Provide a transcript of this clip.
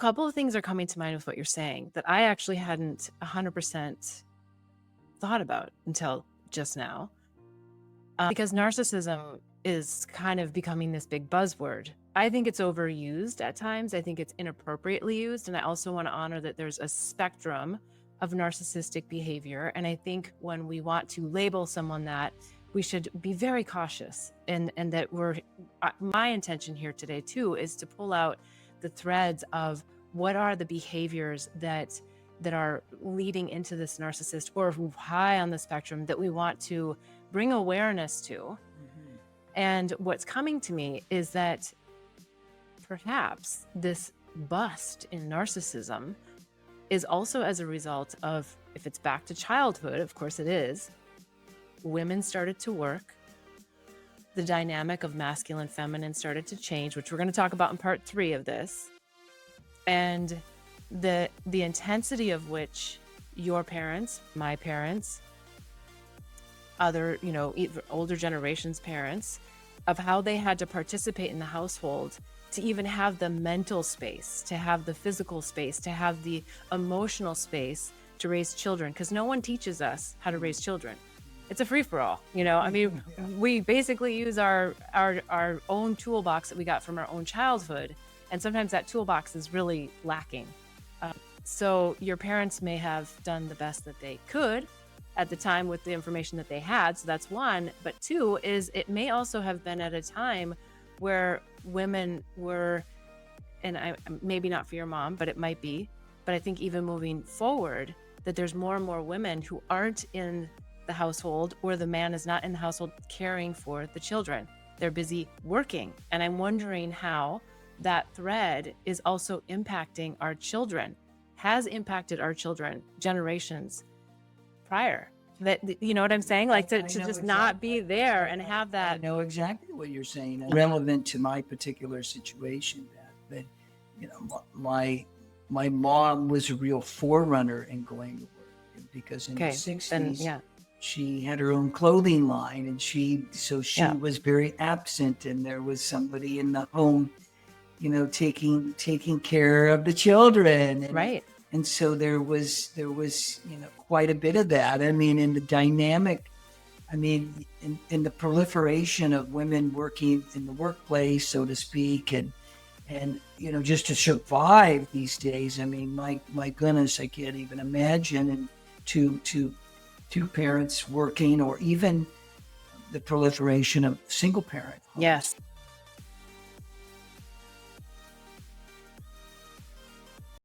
couple of things are coming to mind with what you're saying that I actually hadn't 100% thought about until just now. Because narcissism is kind of becoming this big buzzword. I think it's overused at times. I think it's inappropriately used. And I also want to honor that there's a spectrum of narcissistic behavior. And I think when we want to label someone that, we should be very cautious. And that my intention here today too is to pull out the threads of what are the behaviors that are leading into this narcissist or high on the spectrum that we want to bring awareness to. And what's coming to me is that perhaps this bust in narcissism is also as a result of, if it's back to childhood, of course it is, women started to work, the dynamic of masculine feminine started to change, which we're going to talk about in part 3 of this. And the intensity of which your parents, my parents, other, even older generations' parents, of how they had to participate in the household to even have the mental space, to have the physical space, to have the emotional space to raise children, because no one teaches us how to raise children. It's a free-for-all, I mean, we basically use our own toolbox that we got from our own childhood, and sometimes that toolbox is really lacking. So your parents may have done the best that they could at the time with the information that they had. So that's one. But two is it may also have been at a time where women were, and maybe not for your mom, but it might be, but I think even moving forward, that there's more and more women who aren't in the household, or the man is not in the household caring for the children. They're busy working. And I'm wondering how that thread is also impacting our children, has impacted our children generations prior. That, you know what I'm saying? Like to just exactly. Not be there and have that. I know exactly what you're saying. Relevant to my particular situation, that my mom was a real forerunner in going to work, because in the 60s, she had her own clothing line, and she was very absent, and there was somebody in the home, taking care of the children. And, right. And so there was quite a bit of that. I mean, in the dynamic, in the proliferation of women working in the workplace, so to speak, and just to survive these days. I mean, my goodness, I can't even imagine. And two parents working, or even the proliferation of single parent homes. Yes.